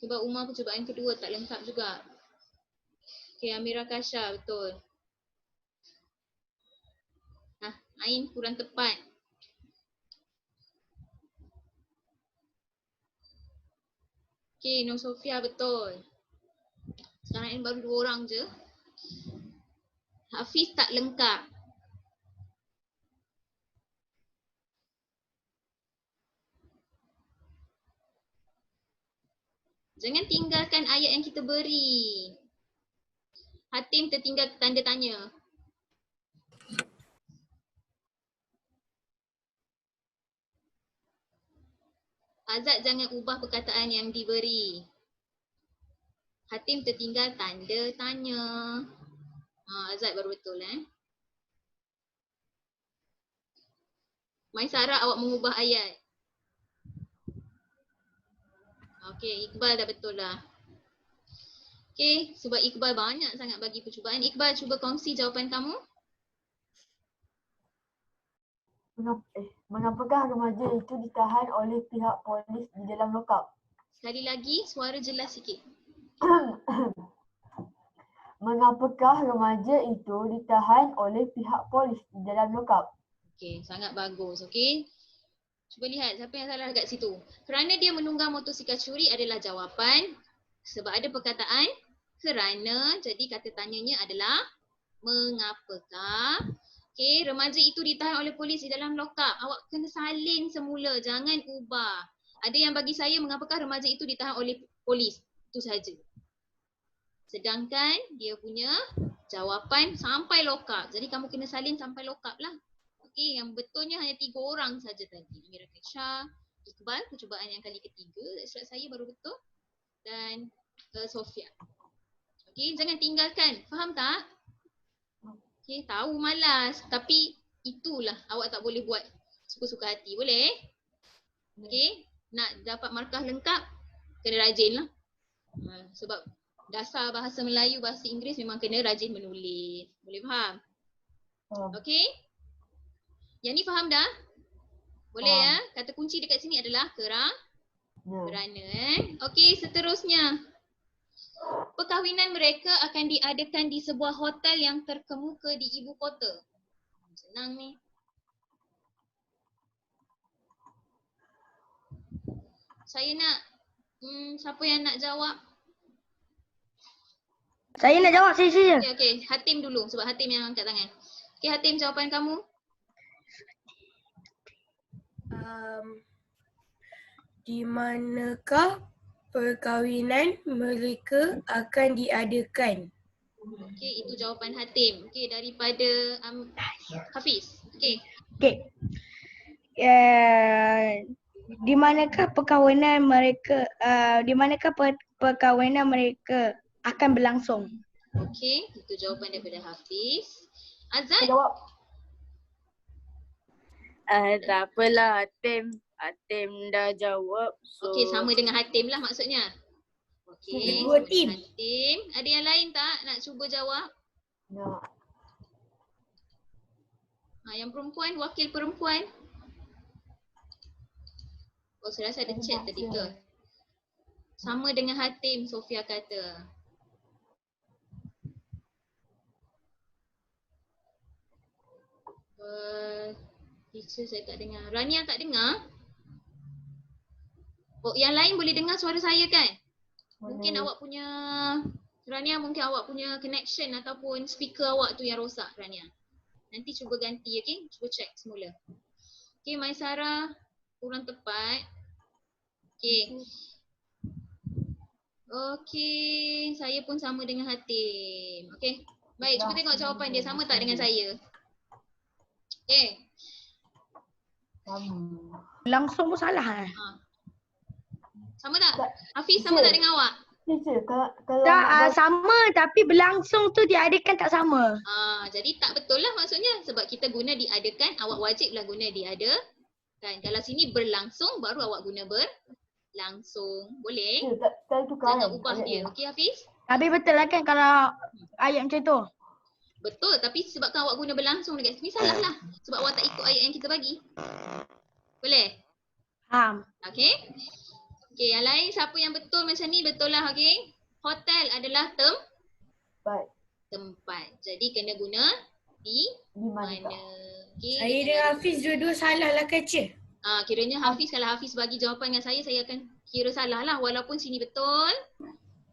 Sebab Umar percubaan kedua tak lengkap juga. Okay, Amira Kasha betul. Ain kurang tepat. Okay, Nur Sofia betul. Sekarang ini baru 2 orang je. Hafiz tak lengkap. Jangan tinggalkan ayat yang kita beri. Hatim tertinggal tanda tanya. Azad jangan ubah perkataan yang diberi. Hatim tertinggal tanda tanya. Azad baru betul Maisara awak mengubah ayat. Okey, Iqbal dah betul lah. Okey, sebab Iqbal banyak sangat bagi percubaan. Iqbal cuba kongsi jawapan kamu. Mengapakah remaja itu ditahan oleh pihak polis di dalam lokap? Sekali lagi, suara jelas sikit. Mengapakah remaja itu ditahan oleh pihak polis di dalam lokap? Okey, sangat bagus. Okey. Cuba lihat siapa yang salah dekat situ. Kerana dia menunggang motosikal curi adalah jawapan. Sebab ada perkataan kerana. Jadi kata tanyanya adalah mengapakah. Okey, remaja itu ditahan oleh polis di dalam lokap. Awak kena salin semula. Jangan ubah. Ada yang bagi saya mengapakah remaja itu ditahan oleh polis. Itu saja. Sedangkan dia punya jawapan sampai lokap. Jadi kamu kena salin sampai lokap lah. Okey, yang betulnya hanya 3 orang saja tadi. Amira Kasha, Iqbal, percubaan yang kali ketiga. Surat saya baru betul. Dan Sofia. Okey, jangan tinggalkan. Faham tak? Okey, tahu malas. Tapi itulah awak tak boleh buat suka-suka hati. Boleh? Okey, nak dapat markah lengkap, kena rajin lah. Sebab dasar bahasa Melayu, bahasa Inggeris memang kena rajin menulis. Boleh faham? Okey? Yang ni faham dah? Boleh ya? Kata kunci dekat sini adalah kerana. Okey, seterusnya. Perkahwinan mereka akan diadakan di sebuah hotel yang terkemuka di ibu kota. Senang ni. Saya nak, siapa yang nak jawab? Saya nak jawab, saya. Okey, Hatim dulu sebab Hatim yang angkat tangan. Okey, Hatim, jawapan kamu? Di manakah perkahwinan mereka akan diadakan? Okey, itu jawapan Hatim. Okey, daripada Hafiz. Okey. Okey. Di manakah perkahwinan mereka akan berlangsung? Okey, itu jawapan daripada Hafiz. Azad? Jawab. Tak apalah, Hatim dah jawab. So Okey, sama dengan Hatim lah maksudnya. Okey, Dua sama tim. dengan Hatim. Ada yang lain tak nak cuba jawab? Nak. Yang perempuan, wakil perempuan. Oh, saya rasa ada chat tadi ke? Sama dengan Hatim, Sofia kata. Teacher saya tak dengar. Rania tak dengar? Oh, yang lain boleh dengar suara saya kan? Mungkin awak punya, Rania mungkin awak punya connection ataupun speaker awak tu yang rosak, Rania. Nanti cuba ganti, okey? Cuba check semula. Okey, Maisara kurang tepat. Okey. Okey, saya pun sama dengan Hatim. Okey. Baik, cuba tengok jawapan dia sama tak dengan saya? Okey. Langsung pun salah. Sama tak? Hafiz sama tak dengan awak? Teacher, kalau Tak, sama tapi berlangsung tu diadakan tak sama. Jadi tak betul lah maksudnya. Sebab kita guna diadakan, awak wajiblah guna diadakan. Kalau sini berlangsung, baru awak guna langsung. Boleh? Ya, tak tukar Jangan kan ubah ayat dia. dia. Okey Hafiz? Habis betul lah kan kalau ayat macam tu? Betul, tapi sebabkan awak guna berlangsung dekat sini salah lah. Sebab awak tak ikut ayat yang kita bagi. Boleh? Faham. Okey? Okey, yang lain siapa yang betul macam ni? Betul lah, okey? Hotel adalah Baik. tempat. Jadi kena guna di Di manakah? mana. Okey, Saya dengan dengan garis. Hafiz dua-dua salah lah kaca. Kiranya Hafiz, kalau Hafiz bagi jawapan dengan saya akan kira salah lah. Walaupun sini betul.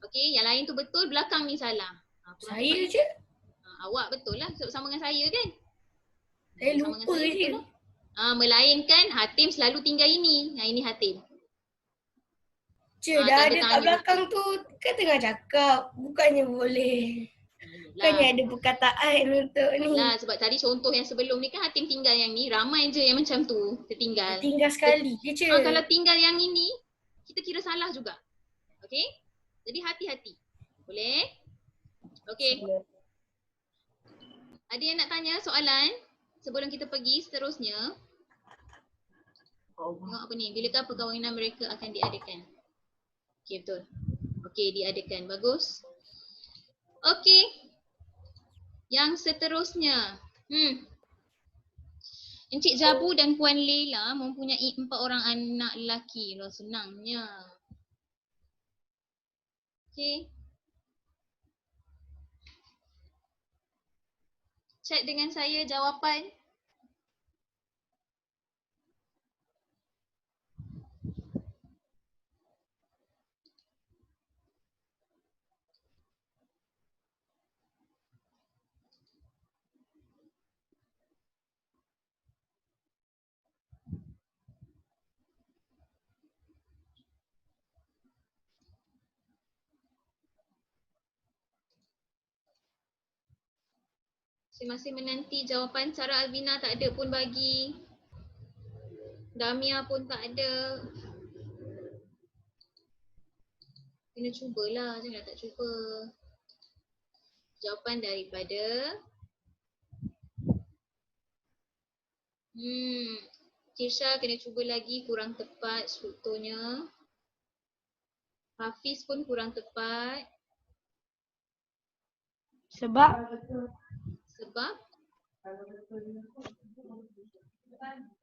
Okey, yang lain tu betul, belakang ni salah. Kurang Saya tepat. je. Awak betul lah sebab sama dengan saya kan? Saya Sama dengan lupa saya, betul je. lah. Melainkan Hatim selalu tinggal ini. Ini Hatim. Je, dah tanda ada kat tanya belakang tu kan tengah cakap. Bukannya boleh. Bukannya ada perkataan untuk ni. Lah, sebab tadi contoh yang sebelum ni kan Hatim tinggal yang ni. Ramai je yang macam tu tertinggal. Tinggal sekali je je. Kalau tinggal yang ini, kita kira salah juga. Okey? Jadi hati-hati. Boleh? Okey. Boleh. Ada yang nak tanya soalan sebelum kita pergi seterusnya? Allah. Tengok apa ni? Bilakah perkahwinan mereka akan diadakan? Okey, betul. Okey, diadakan. Bagus. Okey. Yang seterusnya. Encik Jabu dan Puan Leila mempunyai 4 orang anak lelaki. Loh, senangnya. Okey. Cek dengan saya jawapan. Saya masih menanti jawapan. Sarah Alvina tak ada pun bagi. Damia pun tak ada. Kena cubalah, jangan tak cuba. Jawapan daripada Kirsha kena cuba lagi, kurang tepat strukturnya. Hafiz pun kurang tepat. Sebab Sebab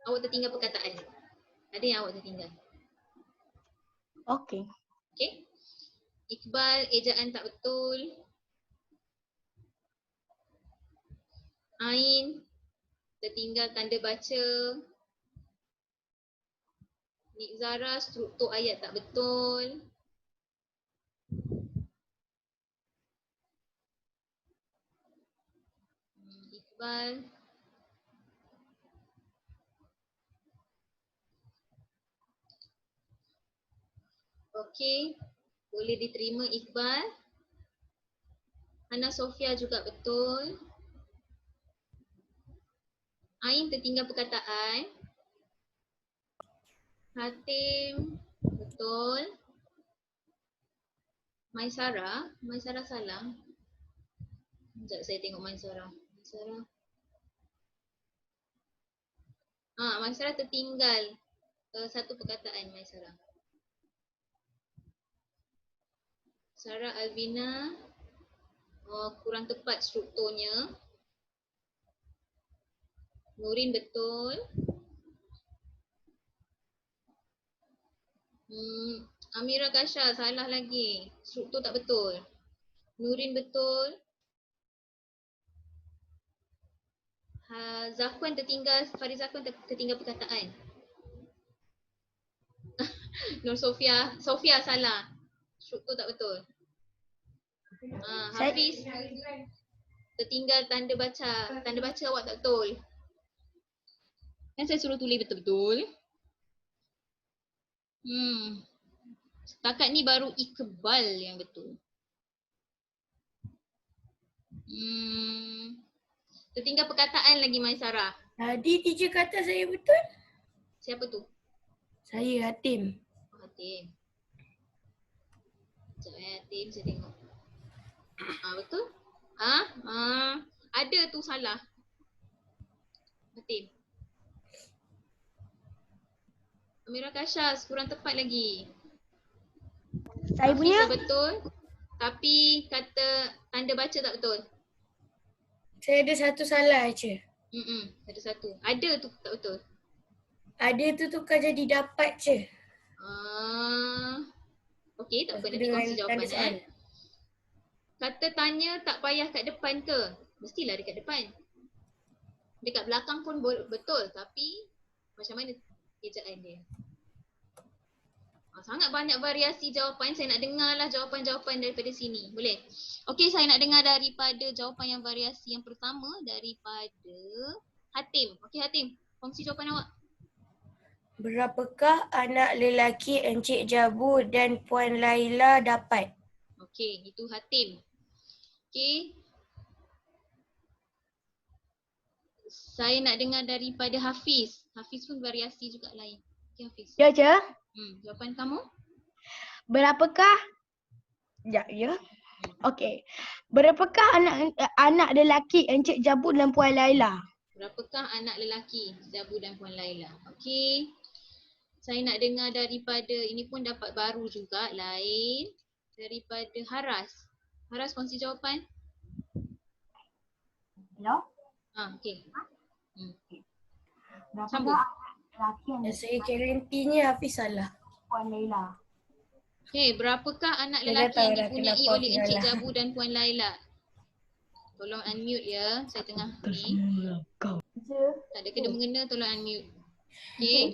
awak tertinggal perkataan. Ada yang awak tertinggal. okey. Okey. Iqbal, ejaan tak betul. Ain, tertinggal tanda baca. Nik Zara, struktur ayat tak betul. Iqbal. Okey, boleh diterima Iqbal. Hana Sofia juga betul. Ain tertinggal perkataan. Hatim betul. Maisara salah. Sekejap saya tengok Maisara. Maisara tertinggal satu perkataan Maisara. Sarah Alvina kurang tepat strukturnya. Nurin betul. Amira Kasha salah lagi. Struktur tak betul. Nurin betul. Zakwan tertinggal, Farid Zakwan tertinggal perkataan. Nur Sofia salah. Struktur tak betul. Hafiz tertinggal tanda baca. Tanda baca awak tak betul. Kan saya suruh tulis betul-betul. Setakat ni baru Iqbal yang betul. Tertinggal perkataan lagi Maisara. Tadi teacher kata saya betul. Siapa tu? Saya Hatim. Hatim. Sekejap Hatim saya tengok. Betul? Ada tu salah. Hatim. Amira Kasha kurang tepat lagi. Saya Hafiz punya dah betul. Tapi kata tanda baca tak betul. Saya ada satu salah je. Ada satu. Ada tu tak betul. Ada tu tukar jadi dapat je. Okey, tak apa. Nanti Dengan kongsi jawapan tanda soal. Kata tanya tak payah kat depan ke? Mestilah dekat depan. Dekat belakang pun betul. Tapi macam mana ejaan dia? Sangat banyak variasi jawapan. Saya nak dengarlah jawapan-jawapan daripada sini. Boleh? Okey, saya nak dengar daripada jawapan yang variasi yang pertama daripada Hatim. Okey Hatim, kongsi jawapan awak. Berapakah anak lelaki Encik Jabu dan Puan Laila dapat? Okey, itu Hatim. Okey. Saya nak dengar daripada Hafiz. Hafiz pun variasi juga lain. Okey Hafiz. Ya, je. Jawapan kamu? Berapakah? Ya. Okey. Berapakah anak lelaki Encik Jabu dan Puan Laila? Berapakah anak lelaki Jabu dan Puan Laila? Okey. Saya nak dengar daripada, ini pun dapat baru juga, lain. Daripada Haras. Haras kongsi jawapan. Hello? Okey. Berapakah Sambung. anak lelaki yang Yang saya garantinya Hafiz salah. Puan Laila? Okey, berapakah anak Saya dah lelaki tahu yang dah dipunyai kenapa oleh Hafiz Encik salah. Jabu dan Puan Laila? Tolong unmute ya, saya tengah ni. Teacher, Tak ada kena-mengena, tolong unmute. Okey.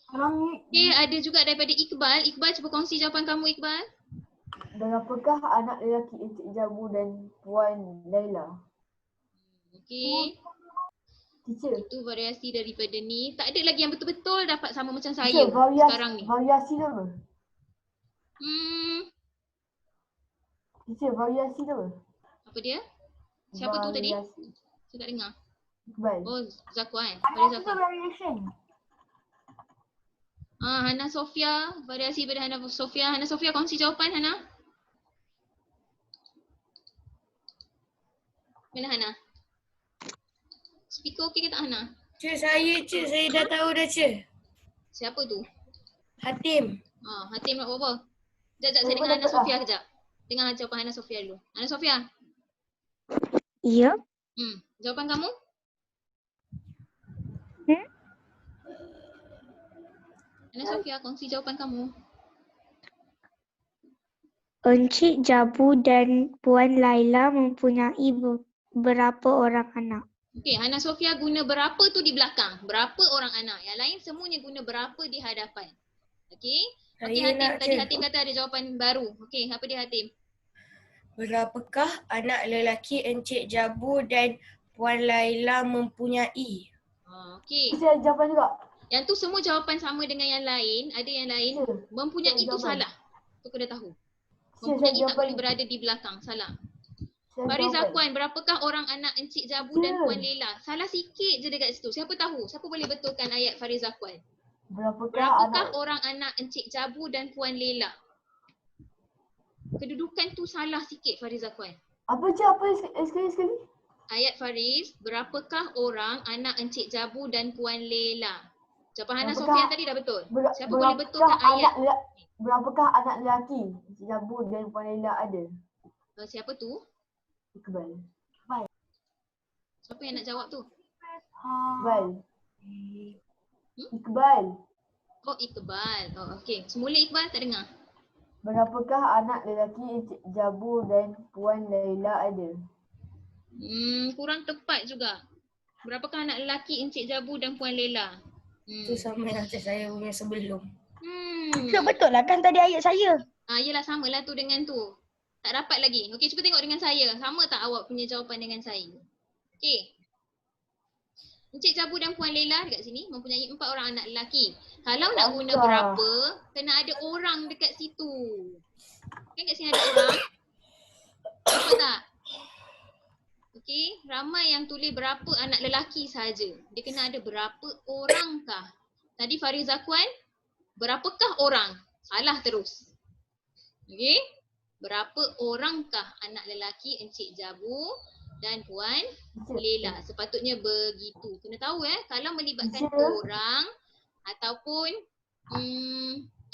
tolong ni. Okey, ada juga daripada Iqbal. Iqbal, cuba kongsi jawapan kamu Iqbal. Berapakah anak lelaki Encik Jabu dan Puan Laila? Okey. Teacher, Itu variasi daripada ni. Tak ada lagi yang betul-betul dapat sama macam saya teacher, sekarang ni. variasi tu apa? Teacher, variasi tu apa? Apa dia? Siapa tu tadi? Variasi. Saya tak dengar. Iqbal. Oh, Zakwan. Ada Pada juga Zakwan. variation. Hana Sofia. Variasi pada Hana Sofia. Hana Sofia kongsi jawapan Hana. Mana Hana? Speaker okey ke tak Hana? Saya dah tahu dah Siapa tu? Hatim. Hatim nak buat apa? Sekejap, saya dengar Hana Sofia kejap. Dengar jawapan Hana Sofia dulu. Hana Sofia. Ya. Jawapan kamu? Hana Sofia, kongsi jawapan kamu. Encik Jabu dan Puan Laila mempunyai berapa orang anak? Okey, Hana Sofia guna berapa tu di belakang. Berapa orang anak. Yang lain semuanya guna berapa di hadapan. Okey? Okey Saya Hatim, nak tadi je. Hatim kata ada jawapan baru. Okey, apa dia Hatim? Berapakah anak lelaki Encik Jabu dan Puan Laila mempunyai? Okey. Teacher, jawapan juga. Yang tu semua jawapan sama dengan yang lain. Ada yang lain. Teacher, Mempunyai tu jawapan. salah. Tu kau dah tahu. Teacher, saya Mempunyai tak jawapan. boleh berada di belakang. Salah. Saya Faris jawapan. Zakwan, berapakah orang anak Encik Jabu dan Puan Laila? Salah sikit je dekat situ. Siapa tahu? Siapa boleh betulkan ayat Faris Zakwan? Berapakah orang anak Encik Jabu dan Puan Laila? Kedudukan tu salah sikit Faris Zakwan. Apa je? Apa sekali? Ayat Faris, berapakah orang anak Encik Jabu dan Puan Laila? Jawapan Hana Berapakah- Sofia tadi dah betul. Siapa boleh betulkan ayat? Berapakah anak lelaki Encik Jabu dan Puan Laila ada? Siapa tu? Iqbal. Siapa yang nak jawab tu? Iqbal. Iqbal. Oh, Iqbal. Oh, okey. Semula Iqbal tak dengar. Berapakah anak lelaki Encik Jabu dan Puan Laila ada? Kurang tepat juga. Berapakah anak lelaki Encik Jabu dan Puan Laila? Itu sama yang saya punya sebelum. Ya, betul lah kan tadi ayat saya. Yelah samalah tu dengan tu. Tak dapat lagi. Okey, cuba tengok dengan saya. Sama tak awak punya jawapan dengan saya? Okey. Encik Jabu dan Puan Laila dekat sini mempunyai 4 orang anak lelaki. Kalau nak guna Langkah. berapa, kena ada orang dekat situ. Kan kat sini ada orang? Nampak tak? Okey, ramai yang tulis berapa anak lelaki saja. Dia kena ada berapa orangkah? Tadi Faris Zakwan, berapakah orang? Salah terus. Okey? Berapa orangkah anak lelaki Encik Jabu dan Puan Laila? Sepatutnya begitu. Kena tahu kalau melibatkan Teacher. orang ataupun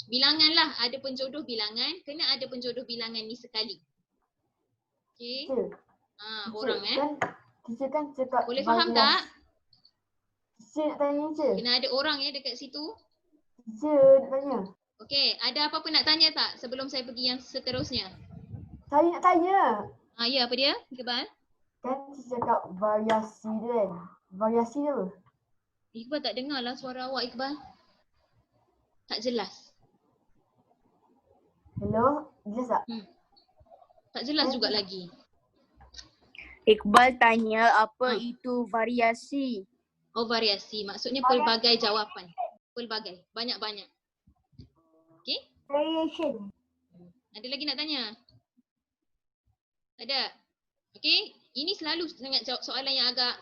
Bilangan lah, ada penjodoh bilangan, kena ada penjodoh bilangan ni sekali. Okey. Teacher, Orang teacher kan cakap Boleh faham tak? Teacher nak tanya teacher. Kena ada orang dekat situ. Teacher nak tanya. Okey, ada apa-apa nak tanya tak sebelum saya pergi yang seterusnya? Saya nak tanya. Ya, apa dia? Iqbal? Kan teacher cakap variasi tu kan. Variasi tu apa? Iqbal tak dengar lah suara awak, Iqbal. Tak jelas. Hello, jelas tak? Tak jelas juga lagi. Iqbal tanya apa itu variasi. Oh, variasi. Maksudnya pelbagai jawapan. Pelbagai. Banyak-banyak. Okey? Variation. Ada lagi nak tanya? Tak ada? Okey? Ini selalu sangat soalan yang agak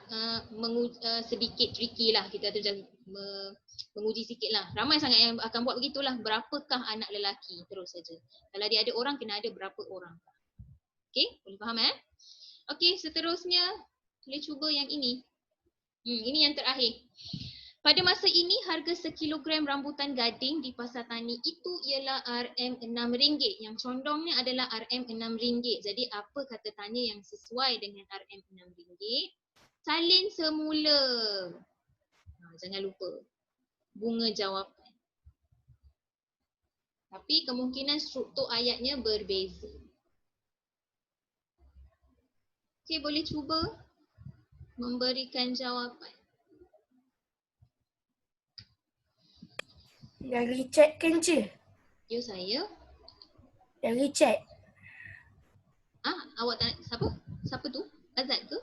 sedikit tricky lah. Kita tu menguji sikit lah. Ramai sangat yang akan buat begitulah. Berapakah anak lelaki? Terus saja. Kalau dia ada orang, kena ada berapa orang. Okey? Boleh faham Okey, seterusnya boleh cuba yang ini. Ini yang terakhir. Pada masa ini, harga sekilogram rambutan gading di pasar tani itu ialah RM6. Yang condongnya adalah RM6. Jadi apa kata tanya yang sesuai dengan RM6? Salin semula. Jangan lupa. Bunga jawapan. Tapi kemungkinan struktur ayatnya berbeza. Okey, boleh cuba memberikan jawapan. Dari chat kan je? Ya, saya. Dari chat. Awak tak siapa? Siapa tu? Azad ke?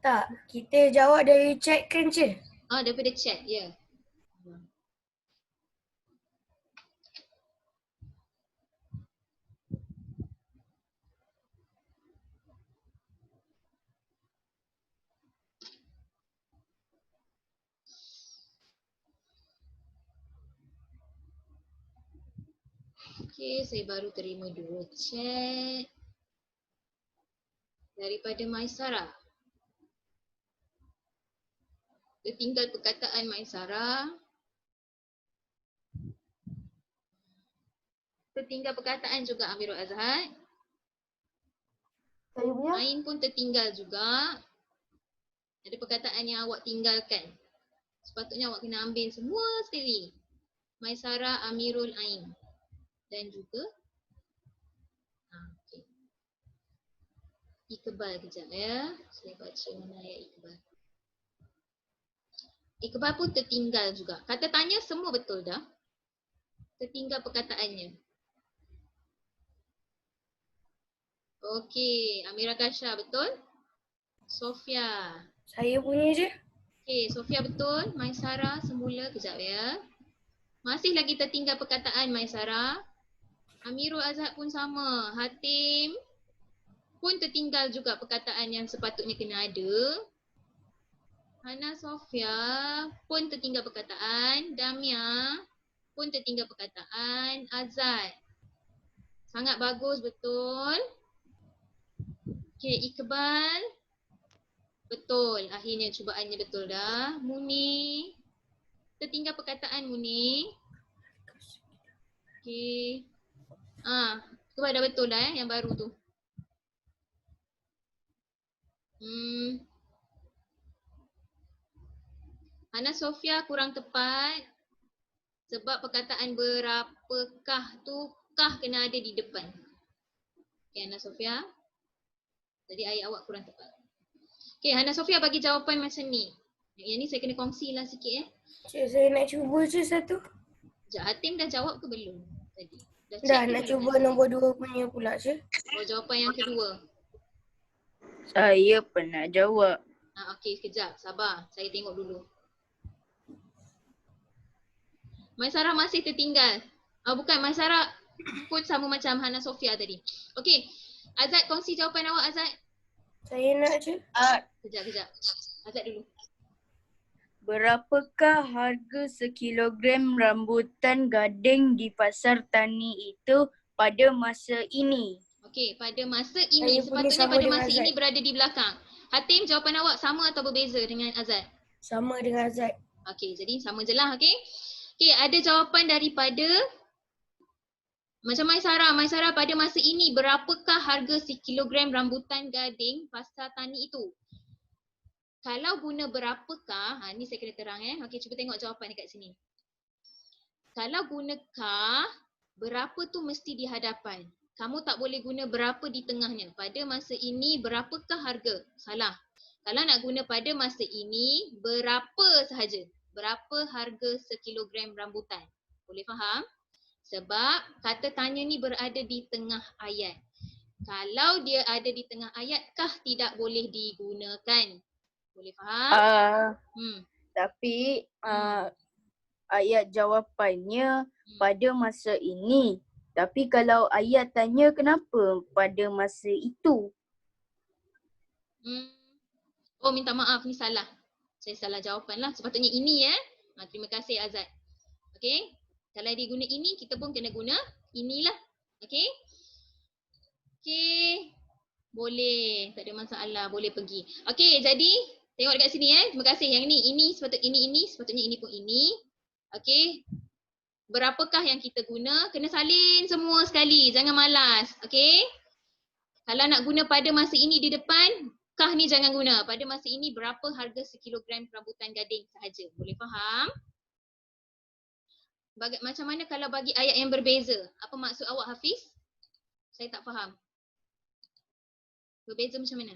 Tak, kita jawab dari chat kan je? Daripada chat, ya. Okey, saya baru terima 2 chat daripada Maisara. Tertinggal perkataan Maisara. Tertinggal perkataan juga Amirul Azhar. Saya punya? Ain pun tertinggal juga. Ada perkataan yang awak tinggalkan. Sepatutnya awak kena ambil semua sekali. Maisara, Amirul, Ain. Dan juga okay. Iqbal kejap ya. Saya baca mana ayat Iqbal. Iqbal pun tertinggal juga. Kata tanya semua betul dah. Tertinggal perkataannya. Okey, Amira Kasha betul? Sofia. Saya punya je. Okey, Sofia betul. Maisara semula kejap ya. Masih lagi tertinggal perkataan Maisara. Amirul Azhar pun sama. Hatim pun tertinggal juga perkataan yang sepatutnya kena ada. Hana Sofia pun tertinggal perkataan. Damia pun tertinggal perkataan. Azad. Sangat bagus, betul. Okey, Iqbal. Betul. Akhirnya cubaannya betul dah. Muni. Tertinggal perkataan Muni. Okey. Iqbal dah betul dah yang baru tu. Hana Sofia kurang tepat. Sebab perkataan berapakah tu, kah kena ada di depan. Okay, Hana Sofia. Jadi ayat awak kurang tepat. Okay, Hana Sofia bagi jawapan macam ni. Yang ni saya kena kongsi lah sikit Cik, saya nak cuba je satu. Sekejap, Hatim dah jawab ke belum tadi? Dah nak cuba nombor 2 punya pula je. Jawapan yang kedua. Saya pernah jawab. Okey, sekejap. Sabar. Saya tengok dulu. Maisara masih tertinggal. Bukan, Maisara pun sama macam Hana Sofia tadi. Okey. Azad, kongsi jawapan awak, Azad. Saya nak je. Kejap. Azad dulu. Berapakah harga sekilogram rambutan gading di pasar tani itu pada masa ini? Okey, pada masa ini. Sepatutnya pada masa ini berada di belakang. Hatim, jawapan awak sama atau berbeza dengan Azad? Sama dengan Azad. Okey, jadi sama je lah, okey. Okey, ada jawapan daripada macam Maisara pada masa ini berapakah harga sekilogram rambutan gading pasar tani itu? Kalau guna berapakah, ni saya kena terang Okey, cuba tengok jawapan dekat sini. Kalau guna kah, berapa tu mesti di hadapan. Kamu tak boleh guna berapa di tengahnya. Pada masa ini berapakah harga? Salah. Kalau nak guna pada masa ini, berapa sahaja? Berapa harga sekilogram rambutan? Boleh faham? Sebab kata tanya ni berada di tengah ayat. Kalau dia ada di tengah ayat, kah tidak boleh digunakan? Boleh faham? Tapi ayat jawapannya pada masa ini. Tapi kalau ayat tanya kenapa pada masa itu? Oh, minta maaf, ni salah. Saya salah jawapan lah. Sepatutnya ini terima kasih Azad. Okey. Kalau dia guna ini, kita pun kena guna inilah. Okey. Okey. Boleh. Tak ada masalah. Boleh pergi. Okey, jadi tengok dekat sini Terima kasih. Yang ini sepatutnya ini. Sepatutnya ini pun ini. Okey. Berapakah yang kita guna? Kena salin semua sekali. Jangan malas. Okey. Kalau nak guna pada masa ini di depan, kah ni jangan guna. Pada masa ini berapa harga sekilogram rambutan gading sahaja. Boleh faham? Macam mana kalau bagi ayat yang berbeza? Apa maksud awak Hafiz? Saya tak faham. Berbeza macam mana?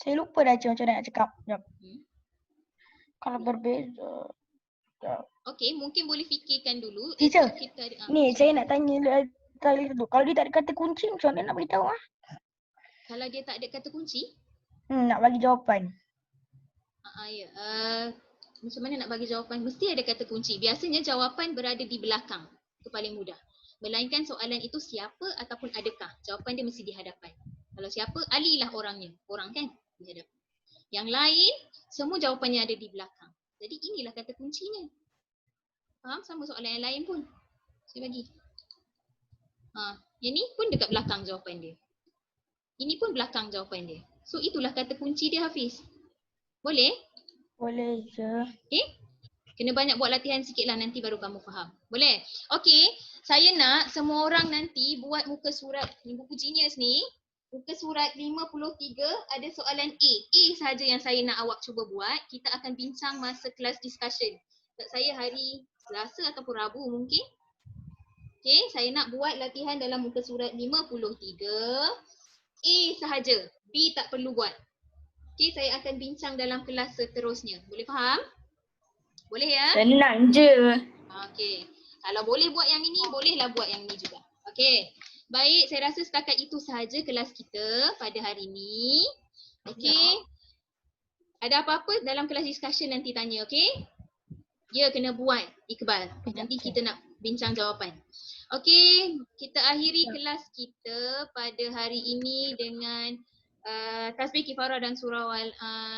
Saya lupa dah macam mana nak cakap. Sekejap. Kalau berbeza. Okey, mungkin boleh fikirkan dulu. Teacher, Kita ada, ni saya nak tanya tadi tu. Kalau dia tak ada kata kunci, macam mana nak beritahu Kalau dia tak ada kata kunci? Nak bagi jawapan. Ya. Macam mana nak bagi jawapan? Mesti ada kata kunci. Biasanya jawapan berada di belakang. Itu paling mudah. Melainkan soalan itu siapa ataupun adakah. Jawapan dia mesti di hadapan. Kalau siapa, Ali lah orangnya. Orang kan? Di hadapan. Yang lain, semua jawapannya ada di belakang. Jadi inilah kata kuncinya. Faham? Sama soalan yang lain pun. Saya bagi. Yang ni pun dekat belakang jawapan dia. Ini pun belakang jawapan dia. So itulah kata kunci dia Hafiz. Boleh? Boleh je. Okay? Kena banyak buat latihan sikit lah nanti baru kamu faham. Boleh? Okay. Saya nak semua orang nanti buat muka surat buku genius ni. Muka surat 53 ada soalan A. A sahaja yang saya nak awak cuba buat. Kita akan bincang masa kelas discussion. Tak saya hari Selasa ataupun Rabu mungkin. Okay, saya nak buat latihan dalam muka surat 53. A sahaja. B tak perlu buat. Okay, saya akan bincang dalam kelas seterusnya. Boleh faham? Boleh ya? Senang je. Okay. Kalau boleh buat yang ini, bolehlah buat yang ini juga. Okay. Baik, saya rasa setakat itu sahaja kelas kita pada hari ini. Okay. Ada apa-apa dalam kelas discussion nanti tanya, okay? Ya, kena buat, Iqbal. Nanti kita nak bincang jawapan. Okay, kita akhiri kelas kita pada hari ini dengan tasbih kifarah dan surah Al